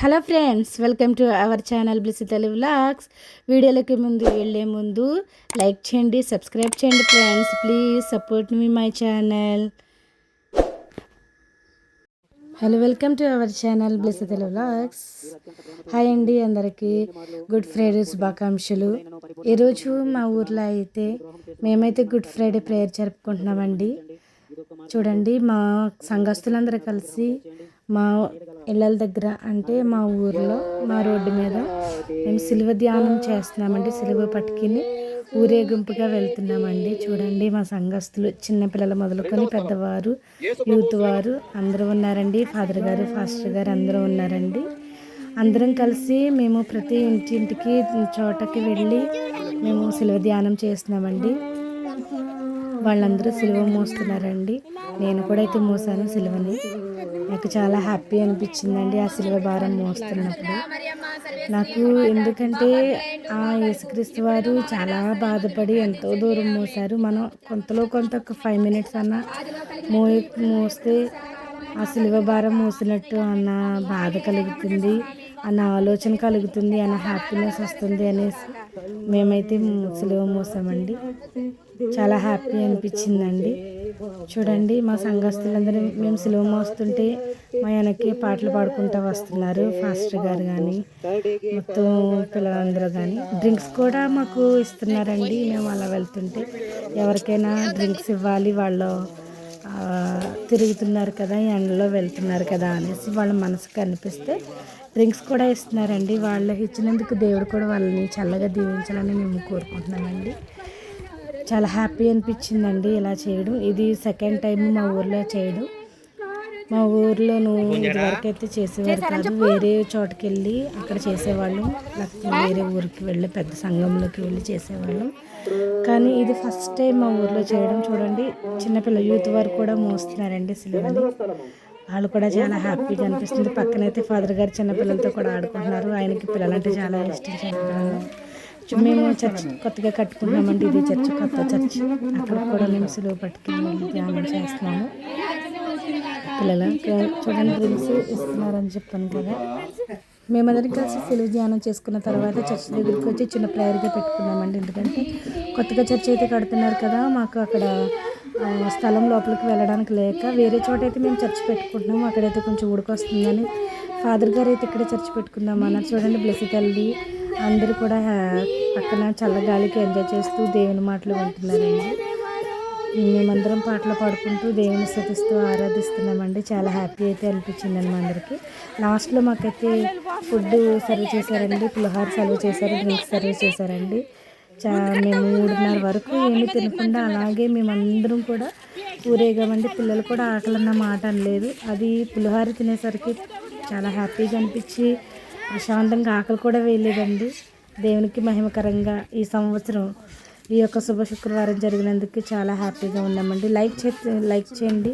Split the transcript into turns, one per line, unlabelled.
Hello friends, welcome to our channel Blessy Telugu vlogs. వీడియోలోకి వెళ్ళే ముందు లైక్ చేయండి, సబ్స్క్రైబ్ చేయండి friends. Please support me my channel. Hello, welcome to our channel Blessy Telugu vlogs. Hi అండి, అందరికీ good Friday శుభాకాంక్షలు. ఈరోజు మా ఊర్లో అయితే మేమైతే గుడ్ ఫ్రైడే ప్రేయర్ జరుపుకుంటున్నామండి. చూడండి, మా సంఘస్థులందరూ కలిసి మా ఇళ్ళ దగ్గర అంటే మా ఊర్లో మా రోడ్డు మీద మేము సిలువ ధ్యానం చేస్తున్నామండి. సిలువ పట్టుకుని ఊరేగింపుగా వెళ్తున్నామండి. చూడండి, మా సంఘస్థులు చిన్నపిల్లలు మొదలుకొని పెద్దవారు, యూత్ వారు అందరూ ఉన్నారండి. ఫాదర్ గారు, ఫాస్టర్ గారు అందరూ ఉన్నారండి. అందరం కలిసి మేము ప్రతి ఇంటింటికి చోటకి వెళ్ళి మేము సిలువ ధ్యానం చేస్తున్నామండి. వాళ్ళందరూ సిలువ మోస్తున్నారండి. నేను కూడా అయితే మోసాను సిలువని. నాకు చాలా హ్యాపీ అనిపించిందండి ఆ సిలువ భారం మోస్తున్నప్పుడు నాకు. ఎందుకంటే ఆ యేసుక్రీస్తు వారు చాలా బాధపడి ఎంతో దూరం మోసారు. మనం కొంతలో కొంత ఒక 5 minutes అన్నా మోస్తే ఆ సిలువ భారం మోసినట్టు అన్న బాధ కలుగుతుంది, అన్న ఆలోచన కలుగుతుంది, అన్న హ్యాపీనెస్ వస్తుంది అనేసి మేమైతే సిలువ మోసామండి. చాలా హ్యాపీ అనిపించిందండి. చూడండి, మా సంఘస్థులందరూ మేము సిలువ మోస్తుంటే మా వెనక్కి పాటలు పాడుకుంటూ వస్తున్నారు. ఫాస్టర్ గారు కానీ మొత్తం పిల్లలందరూ కానీ డ్రింక్స్ కూడా మాకు ఇస్తున్నారండి. మేము అలా వెళ్తుంటే ఎవరికైనా డ్రింక్స్ ఇవ్వాలి, వాళ్ళు తిరుగుతున్నారు కదా, ఎండలో వెళ్తున్నారు కదా అనేసి వాళ్ళ మనసుకు అనిపిస్తే డ్రింక్స్ కూడా ఇస్తున్నారండి. వాళ్ళకి ఇచ్చినందుకు దేవుడు కూడా వాళ్ళని చల్లగా దీవించాలని మేము కోరుకుంటున్నామండి. చాలా హ్యాపీ అనిపించిందండి ఇలా చేయడం. ఇది సెకండ్ టైం మా ఊర్లో చేయడం. మా ఊర్లోనూ ఇదివరకు అయితే చేసేవారు కాదు, వేరే చోటుకి వెళ్ళి అక్కడ చేసేవాళ్ళం, లేకపోతే వేరే ఊరికి వెళ్ళి పెద్ద సంఘంలోకి వెళ్ళి చేసేవాళ్ళం. కానీ ఇది ఫస్ట్ టైం మా ఊర్లో చేయడం. చూడండి, చిన్నపిల్ల యూత్ వారు కూడా మోస్తున్నారండి సిలువని. వాళ్ళు కూడా చాలా హ్యాపీగా అనిపిస్తుంది. పక్కనైతే ఫాదర్ గారు చిన్నపిల్లలతో కూడా ఆడుకుంటున్నారు. ఆయనకి పిల్లలంటే చాలా ఇష్టం. చిన్నపిల్లలు మేము చర్చ్ కొత్తగా కట్టుకున్నామండి. ఇది చర్చ్, కొత్త చర్చ్. అక్కడ కూడా మేము సిలువ పట్టుకుని ధ్యానం చేస్తున్నాము. పిల్లలు చూడండి, డ్రింక్స్ ఇస్తున్నారని చెప్పాను కదా. మేమందరం కలిసి సిలువ ధ్యానం చేసుకున్న తర్వాత చర్చ్ దగ్గరికి వచ్చి చిన్న ప్రేయర్గా పెట్టుకున్నామండి. ఎందుకంటే కొత్తగా చర్చ్ అయితే కడుతున్నారు కదా, మాకు అక్కడ స్థలం లోపలికి వెళ్ళడానికి లేక వేరే చోట అయితే మేము చర్చ్ పెట్టుకుంటున్నాము. అక్కడైతే కొంచెం ఉడకొస్తుందని ఫాదర్ గారు అయితే ఇక్కడ చర్చ్ పెట్టుకుందాం అన్నారు. చూడండి, బ్లెస్సీ తల్లి అందరూ కూడా పక్కన చల్లగాలికి ఎంజాయ్ చేస్తూ దేవుని మాటలు వింటున్నారండి. మేమందరం పాటలు పాడుకుంటూ దేవుని స్తుతిస్తూ ఆరాధిస్తున్నామండి. చాలా హ్యాపీ అయితే అనిపించిందండి మా అందరికీ. లాస్ట్లో మాకైతే ఫుడ్ సర్వ్ చేశారండి. పులిహోర సర్వ్ చేశారు, డ్రింక్స్ సర్వ్ చేశారండి. మేము 3:30 వరకు ఏమీ తినకుండా అలాగే మేమందరం కూడా ఊరేగామండి. పిల్లలు కూడా ఆకలన్న మాట అనలేదు. అది పులిహోర తినేసరికి చాలా హ్యాపీగా అనిపించి ప్రశాంతంగా ఆకలి కూడా వేయలేదండి. దేవునికి మహిమకరంగా ఈ సంవత్సరం ఈ యొక్క శుభ శుక్రవారం జరిగినందుకు చాలా హ్యాపీగా ఉన్నామండి. లైక్ చేయండి.